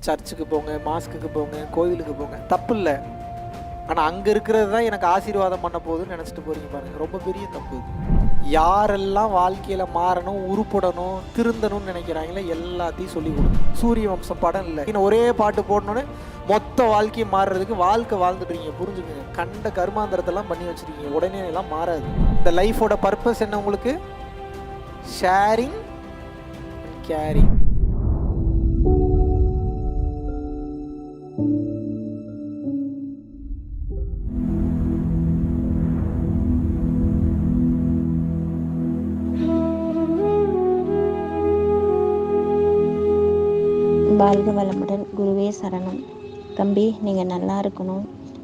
சர்ச்சுக்கு போங்க, மாஸ்க்குக்கு போங்க, கோவிலுக்கு போங்க, தப்பு இல்லை. ஆனால் அங்கே இருக்கிறது தான் எனக்கு ஆசீர்வாதம் பண்ண போகுதுன்னு நினச்சிட்டு போகிறீங்க பாருங்க, ரொம்ப பெரிய தப்பு இது. யாரெல்லாம் வாழ்க்கையில் மாறணும், உருப்படணும், திருந்தணும்னு நினைக்கிறாங்களே எல்லாத்தையும் சொல்லி கொடுங்க. சூரிய வம்சம் படம் இல்லை, இன்னும் ஒரே பாட்டு போடணுன்னு மொத்த வாழ்க்கையை மாறுறதுக்கு வாழ்க்கை வாழ்ந்துடுறீங்க. புரிஞ்சுக்கங்க, கண்ட கர்மாந்திரத்தெல்லாம் பண்ணி வச்சுருக்கீங்க, உடனே எல்லாம் மாறாது. இந்த லைஃபோட பர்பஸ் என்ன உங்களுக்கு? Sharing, caring. வாழ்க வளமுடன். குருவே சரணம். தம்பி, நீங்கள் நல்லா இருக்கணும்.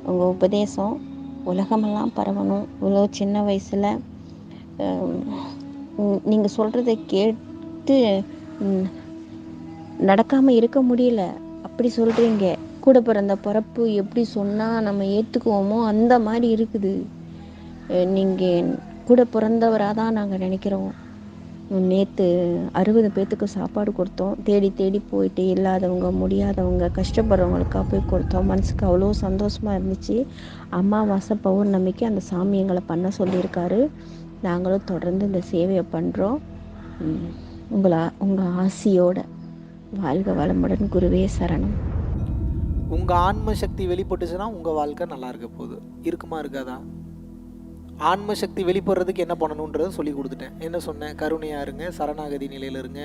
உங்கள் உபதேசம் உலகமெல்லாம் பரவணும். இவ்வளோ சின்ன வயசில் நீங்கள் சொல்கிறத கேட்டு நடக்காமல் இருக்க முடியல. அப்படி சொல்கிறீங்க. கூட பிறந்த பிறப்பு எப்படி சொன்னால் நம்ம ஏற்றுக்குவோமோ அந்த மாதிரி இருக்குது. நீங்கள் கூட பிறந்தவராக தான் நாங்கள் நினைக்கிறோம். நேற்று 60 பேர்த்துக்கு சாப்பாடு கொடுத்தோம். தேடி தேடி போயிட்டு இல்லாதவங்க, முடியாதவங்க, கஷ்டப்படுறவங்களுக்காக போய் கொடுத்தோம். மனசுக்கு அவ்வளோ சந்தோஷமாக இருந்துச்சு. அமாவாசை பௌர்ணமிக்கு அந்த சாமி எங்களை பண்ண சொல்லியிருக்காரு. நாங்களும் தொடர்ந்து இந்த சேவையை பண்ணுறோம். உங்கள் ஆசியோட வாழ்க வளமுடன். குருவே சரணம். உங்கள் ஆன்ம சக்தி வெளிப்பட்டுச்சுன்னா உங்கள் வாழ்க்கை நல்லா இருக்க போகுது. இருக்குமா இருக்காதா? ஆன்ம சக்தி வெளிப்படுறதுக்கு என்ன பண்ணணுன்றதை சொல்லி கொடுத்துட்டேன். என்ன சொன்னேன்? கருணையாக இருங்க, சரணாகதி நிலையில் இருங்க,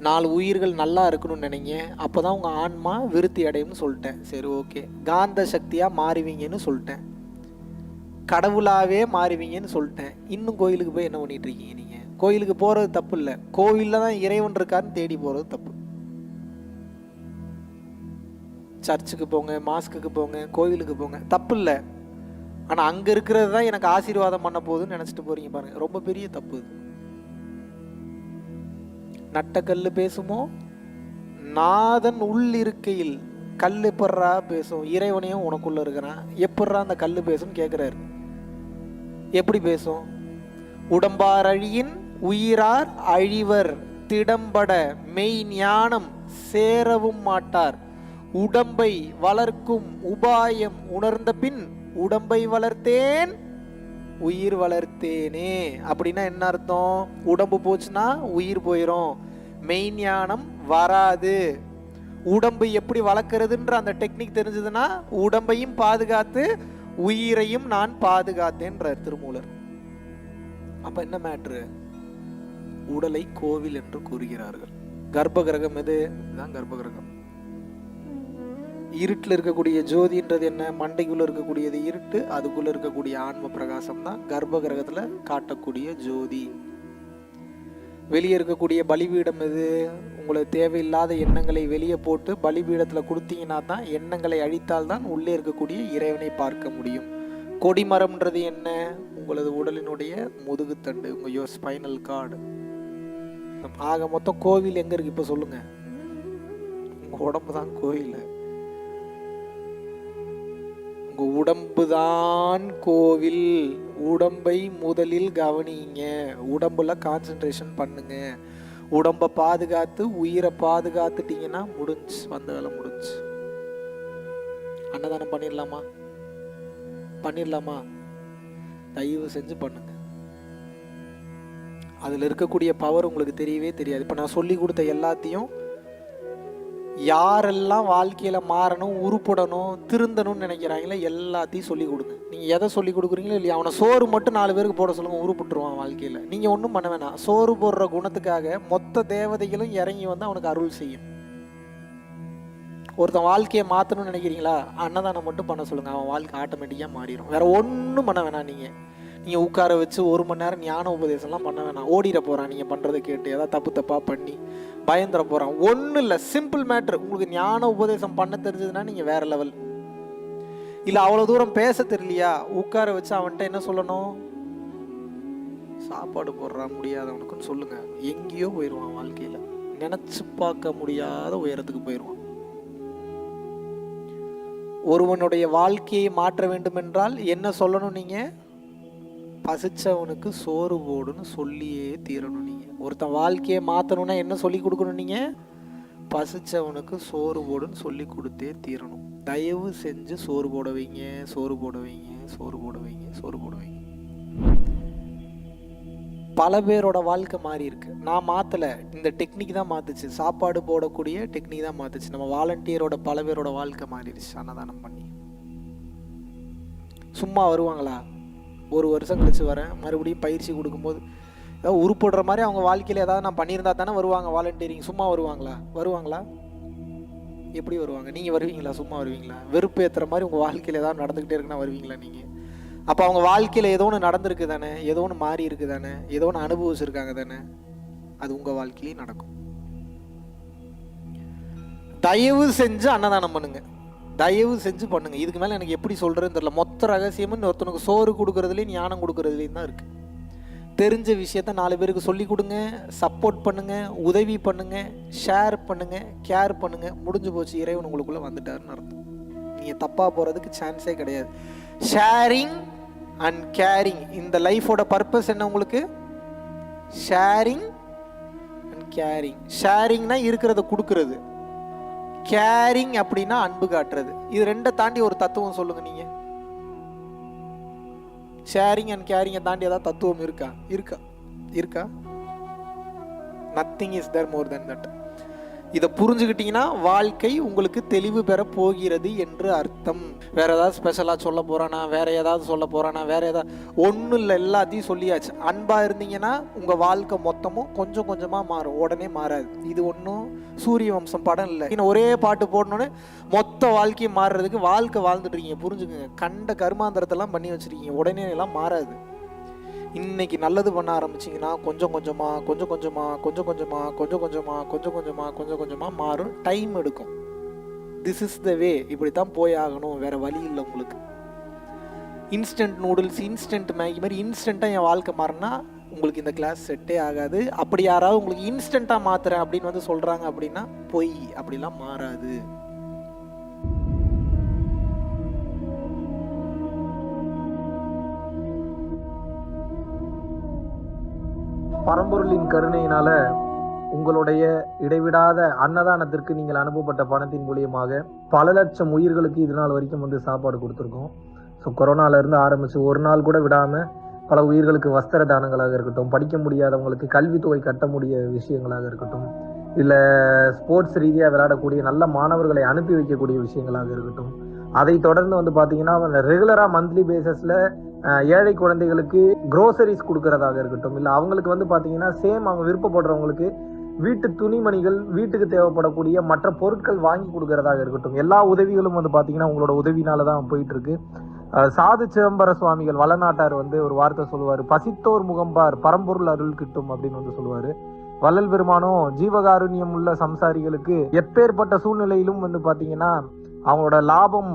4 உயிர்கள் நல்லா இருக்கணும்னு நினைங்க, அப்போ தான் உங்கள் ஆன்மா விருத்தி அடையும்னு சொல்லிட்டேன். சரி, ஓகே. காந்த சக்தியாக மாறுவீங்கன்னு சொல்லிட்டேன், கடவுளாகவே மாறுவீங்கன்னு சொல்லிட்டேன். இன்னும் கோயிலுக்கு போய் என்ன பண்ணிட்டு இருக்கீங்க? நீங்கள் கோயிலுக்கு போகிறது தப்பு இல்லை, கோவிலில் தான் இறைவன் இருக்காருன்னு தேடி போகிறது தப்பு. சர்ச்சுக்கு போங்க, மாஸ்க்குக்கு போங்க, கோவிலுக்கு போங்க, தப்பு இல்லை. ஆனால் அங்கே இருக்கிறது தான் எனக்கு ஆசீர்வாதம் பண்ண போகுதுன்னு நினச்சிட்டு போகிறீங்க பாருங்க, ரொம்ப பெரிய தப்பு இது. நட்ட கல் பேசுமோ? நாதன் உள் இருக்கையில் கல் எப்பட்றா பேசும்? இறைவனையும் உனக்குள்ள இருக்கிறான், எப்பட்றா அந்த கல் பேசும் கேட்குறாரு. எப்படி பேசும்? உடம்பார் அழியின் உயிரார் அழிவர், திடம்பட மெய் ஞானம் சேரவும் மாட்டார், உடம்பை வளர்க்கும் உபாயம் உணர்ந்த பின் உடம்பை வளர்த்தேன் உயிர் வளர்த்தேனே. அப்படின்னா என்ன அர்த்தம்? உடம்பு போச்சுன்னா உயிர் போயிடும், மெய்ஞானம் வராது. உடம்பு எப்படி வளர்க்கறதுன்ற அந்த டெக்னிக் தெரிஞ்சதுன்னா உடம்பையும் பாதுகாத்து உயிரையும் நான் பாதுகாத்தேன்றார் திருமூலர். அப்ப என்ன மேட்ரு? உடலை கோவில் என்று கூறுகிறார்கள். கர்ப்ப கிரகம் எது? இதுதான் கர்ப்ப கிரகம். இருட்டில் இருக்கக்கூடிய ஜோதின்றது என்ன? மண்டைக்குள்ள இருக்கக்கூடியது இருட்டு, அதுக்குள்ள இருக்கக்கூடிய ஆன்ம பிரகாசம் தான் கர்ப்ப கிரகத்துல காட்டக்கூடிய ஜோதி. வெளியே இருக்கக்கூடிய பலிபீடம் எது? உங்களுக்கு தேவையில்லாத எண்ணங்களை வெளியே போட்டு பலிபீடத்துல கொடுத்தீங்கன்னா தான், எண்ணங்களை அழித்தால் தான் உள்ளே இருக்கக்கூடிய இறைவனை பார்க்க முடியும். கொடிமரம்ன்றது என்ன? உங்களது உடலினுடைய முதுகுத்தண்டு, உங்க ஸ்பைனல் கார்டு. ஆக மொத்தம் கோவில் எங்க இருக்கு இப்ப சொல்லுங்க? உங்க உடம்பு தான் கோவில். உங்க உடம்புதான் கோவில். உடம்பை முதலில் கவனிங்க, உடம்புல கான்சென்ட்ரேஷன் பண்ணுங்க. உடம்பை பாதுகாத்து உயிரை பாதுகாத்துட்டீங்கன்னா முடிஞ்சு, வந்த வேலை முடிஞ்சு. அன்னதானம் பண்ணிடலாமா? பண்ணிடலாமா? தயவு செஞ்சு பண்ணுங்க. அதுல இருக்கக்கூடிய பவர் உங்களுக்கு தெரியவே தெரியாது. இப்ப நான் சொல்லி கொடுத்த எல்லாத்தையும் யாரெல்லாம் வாழ்க்கையில மாறணும், உருப்படணும், திருந்தணும்னு நினைக்கிறாங்களே எல்லாத்தையும் சொல்லி கொடுங்க. நீங்க எதை சொல்லி கொடுக்குறீங்களோ இல்லையா, அவனை சோறு மட்டும் 4 பேருக்கு போட சொல்லுங்க, உருப்பிட்டுருவான் வாழ்க்கையில. நீங்க ஒன்றும் பண்ண வேணாம். சோறு போடுற குணத்துக்காக மொத்த தேவதைகளும் இறங்கி வந்து அவனுக்கு அருள் செய்யும். ஒருத்தன் வாழ்க்கையை மாற்றணும்னு நினைக்கிறீங்களா, அன்னதானம் மட்டும் பண்ண சொல்லுங்க, அவன் வாழ்க்கை ஆட்டோமேட்டிக்காக மாறிடும். வேற ஒன்றும் பண்ண வேணாம். நீங்கள் உட்கார வச்சு 1 மணி நேரம் ஞான உபதேசம்லாம் பண்ண வேணாம். ஓடிட போகிறான் நீங்கள் பண்ணுறதை கேட்டு, ஏதாவது தப்பாக பண்ணி பயந்துட போகிறான். ஒன்றும் இல்லை, சிம்பிள் மேட்ரு. உங்களுக்கு ஞான உபதேசம் பண்ண தெரிஞ்சதுன்னா நீங்கள் வேற லெவல். இல்லை அவ்வளோ தூரம் பேச தெரியலையா, உட்கார வச்சு அவன்கிட்ட என்ன சொல்லணும்? சாப்பாடு போடுறான் முடியாதவனுக்குன்னு சொல்லுங்க. எங்கேயோ போயிடுவான் வாழ்க்கையில், நினச்சி பார்க்க முடியாத உயரத்துக்கு போயிடுவான். ஒருவனுடைய வாழ்க்கையை மாற்ற வேண்டும் என்றால் என்ன சொல்லணும்? நீங்கள் பசிச்சவனுக்கு சோறு போடுன்னு சொல்லியே தீரணும். நீங்கள் ஒருத்தன் வாழ்க்கையை மாற்றணும்னா என்ன சொல்லி கொடுக்கணும்? நீங்கள் பசிச்சவனுக்கு சோறு போடுன்னு சொல்லி கொடுத்தே தீரணும். தயவு செஞ்சு சோறு போட வைங்க, சோறு போட வைங்க, சோறு போட வைங்க, சோறு போட வைங்க. பல பேரோட வாழ்க்கை மாறி இருக்கு. நான் மாற்றலை, இந்த டெக்னிக் தான் மாற்றுச்சு. சாப்பாடு போடக்கூடிய டெக்னிக் தான் மாற்றுச்சு. நம்ம வாலண்டியரோட பல பேரோட வாழ்க்கை மாறிடுச்சு அன்னதானம் பண்ணி. சும்மா வருவாங்களா? ஒரு வருஷம் கழிச்சு வரேன், மறுபடியும் பயிற்சி கொடுக்கும்போது ஏதாவது உருப்படுற மாதிரி அவங்க வாழ்க்கையில் ஏதாவது நான் பண்ணியிருந்தா தானே வருவாங்க வாலண்டியரிங். சும்மா வருவாங்களா? வருவாங்களா? எப்படி வருவாங்க? நீங்கள் வருவீங்களா? சும்மா வருவீங்களா? வெறுப்பு ஏற்றுற மாதிரி உங்கள் வாழ்க்கையில் ஏதாவது நடந்துக்கிட்டே இருக்குன்னா வருவீங்களா நீங்கள்? அப்போ அவங்க வாழ்க்கையில் ஏதோ ஒன்று நடந்திருக்கு தானே, ஏதோ ஒன்று மாறி இருக்கு தானே, ஏதோ ஒன்று அனுபவிச்சிருக்காங்க தானே, அது உங்கள் வாழ்க்கையிலையும் நடக்கும். தயவு செஞ்சு அன்னதானம் பண்ணுங்க, தயவு செஞ்சு பண்ணுங்க. இதுக்கு மேலே எனக்கு எப்படி சொல்கிறதுன்னு தெரியல. மொத்த ரகசியமும் ஒருத்தனுக்கு சோறு கொடுக்குறதுலேயும் ஞானம் கொடுக்குறதுலேயும் தான் இருக்குது. தெரிஞ்ச விஷயத்த 4 பேருக்கு சொல்லி கொடுங்க, சப்போர்ட் பண்ணுங்க, உதவி பண்ணுங்க, ஷேர் பண்ணுங்க, கேர் பண்ணுங்க. முடிஞ்சு போச்சு, இறைவன் உங்களுக்குள்ளே வந்துட்டாருன்னு அர்த்தம். நீங்கள் தப்பாக போகிறதுக்கு சான்ஸே கிடையாது. ஷேரிங் அண்ட் கேரிங், இந்த லைஃபோட பர்பஸ் என்ன உங்களுக்கு? Sharing and carrying. ஷேரிங்னா இருக்கிறத கொடுக்கறது, கேரிங் அப்படின்னா அன்பு காட்டுறது. இது ரெண்டை தாண்டி ஒரு தத்துவம் சொல்லுங்க நீங்க. ஷேரிங் அண்ட் கேரிங்கை தாண்டி ஏதாவது தத்துவம் இருக்கா? இருக்கா? இருக்கா? Nothing is there more than that. இதை புரிஞ்சுக்கிட்டீங்கன்னா வாழ்க்கை உங்களுக்கு தெளிவு பெற போகிறது என்று அர்த்தம். வேற ஏதாவது ஸ்பெஷலாக சொல்ல போறானா, வேற ஏதாவது சொல்ல போறானா, வேற ஏதாவது ஒன்றும் இல்லை, எல்லாத்தையும் சொல்லியாச்சு. அன்பா இருந்தீங்கன்னா உங்க வாழ்க்கை மொத்தமும் கொஞ்சம் கொஞ்சமா மாறும், உடனே மாறாது. இது ஒன்றும் சூரிய வம்சம் படம் இல்லை. இன்னும் ஒரே பாட்டு போடணுன்னு மொத்த வாழ்க்கையும் மாறுறதுக்கு வாழ்க்கை வாழ்ந்துட்டு இருக்கீங்க. புரிஞ்சுக்குங்க. கண்ட கர்மாந்திரத்தெல்லாம் பண்ணி வச்சிருக்கீங்க, உடனே எல்லாம் மாறாது. இன்னைக்கு நல்லது பண்ண ஆரம்பிச்சிங்கன்னா கொஞ்சம் கொஞ்சமாக கொஞ்சம் கொஞ்சமாக கொஞ்சம் கொஞ்சமாக கொஞ்சம் கொஞ்சமாக கொஞ்சம் கொஞ்சமாக கொஞ்சம் கொஞ்சமாக மாறும். டைம் எடுக்கும். திஸ் இஸ் த வே. இப்படி தான் போய் ஆகணும், வேற வழி இல்லை உங்களுக்கு. இன்ஸ்டன்ட் நூடுல்ஸ், இன்ஸ்டன்ட் மேகி மாதிரி இன்ஸ்டண்ட்டாக என் வாழ்க்கை மாறினா உங்களுக்கு இந்த கிளாஸ் செட்டே ஆகாது. அப்படி யாராவது உங்களுக்கு இன்ஸ்டண்ட்டாக மாத்துறேன் அப்படின்னு வந்து சொல்கிறாங்க அப்படின்னா பொய். அப்படிலாம் மாறாது. பரம்பொருளின் கருணையினால உங்களுடைய இடைவிடாத அன்னதானத்திற்கு நீங்கள் அனுப்பப்பட்ட பணத்தின் மூலியமாக பல லட்சம் உயிர்களுக்கு இது நாள் வரைக்கும் வந்து சாப்பாடு கொடுத்துருக்கோம். ஸோ கொரோனால இருந்து ஆரம்பிச்சு ஒரு நாள் கூட விடாம பல உயிர்களுக்கு வஸ்திர தானங்களாக இருக்கட்டும், படிக்க முடியாதவங்களுக்கு கல்வித்தொகை கட்ட முடிய விஷயங்களாக இருக்கட்டும், இல்லை ஸ்போர்ட்ஸ் ரீதியாக விளையாடக்கூடிய நல்ல மாணவர்களை அனுப்பி வைக்கக்கூடிய விஷயங்களாக இருக்கட்டும், அதை தொடர்ந்து வந்து பார்த்தீங்கன்னா ரெகுலராக மந்த்லி பேசிஸில் ஏழை குழந்தைகளுக்கு க்ரோசரிஸ் கொடுக்கறதாக இருக்கட்டும், இல்லை அவங்களுக்கு வந்து பார்த்தீங்கன்னா சேம் அவங்க விருப்பப்படுறவங்களுக்கு வீட்டு துணிமணிகள், வீட்டுக்கு தேவைப்படக்கூடிய மற்ற பொருட்கள் வாங்கி கொடுக்கறதாக இருக்கட்டும், எல்லா உதவிகளும் வந்து பார்த்தீங்கன்னா உங்களோட உதவினால தான் போயிட்டு இருக்கு. சாது சிதம்பர சுவாமிகள் வளநாட்டார் வந்து ஒரு வார்த்தை சொல்லுவார், பசித்தோர் முகம்பார் பரம்பொருள் அருள் கிட்டும் அப்படின்னு வந்து சொல்லுவாரு. வள்ளல் பெருமானும் ஜீவகாருண்யம் உள்ள சம்சாரிகளுக்கு எப்பேற்பட்ட சூழ்நிலையிலும் வந்து பார்த்தீங்கன்னா அவங்களோட லாபம்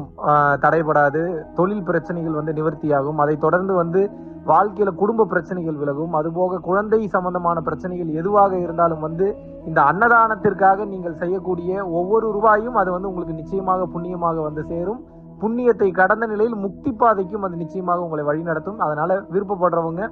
தடைபடாது, தொழில் பிரச்சனைகள் வந்து நிவர்த்தியாகும், அதை தொடர்ந்து வந்து வாழ்க்கையில குடும்ப பிரச்சனைகள் விலகும், அதுபோக குழந்தை சம்பந்தமான பிரச்சனைகள் எதுவாக இருந்தாலும் வந்து இந்த அன்னதானத்திற்காக நீங்கள் செய்யக்கூடிய ஒவ்வொரு ரூபாயும் அது வந்து உங்களுக்கு நிச்சயமாக புண்ணியமாக வந்து சேரும். புண்ணியத்தை கடந்த நிலையில் முக்தி பாதைக்கும் அது நிச்சயமாக உங்களை வழிநடத்தும். அதனால விருப்பப்படுறவங்க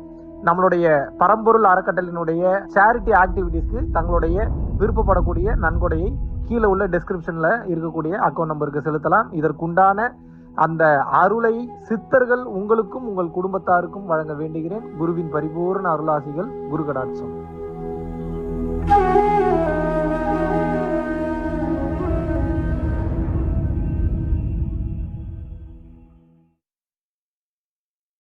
நம்மளுடைய பரம்பொருள் அறக்கட்டளையினுடைய சேரிட்டி ஆக்டிவிட்டீஸ்க்கு தங்களுடைய விருப்பப்படக்கூடிய நன்கொடையை கீழே உள்ள டிஸ்கிரிப்ஷன்ல இருக்கக்கூடிய அக்கௌண்ட் நம்பருக்கு செலுத்தலாம். இதற்குண்டான அந்த அருளை சித்தர்கள் உங்களுக்கும் உங்கள் குடும்பத்தாருக்கும் வழங்க வேண்டுகிறேன். குருவின் பரிபூர்ண அருளாசிகள். குரு கடாட்சம்.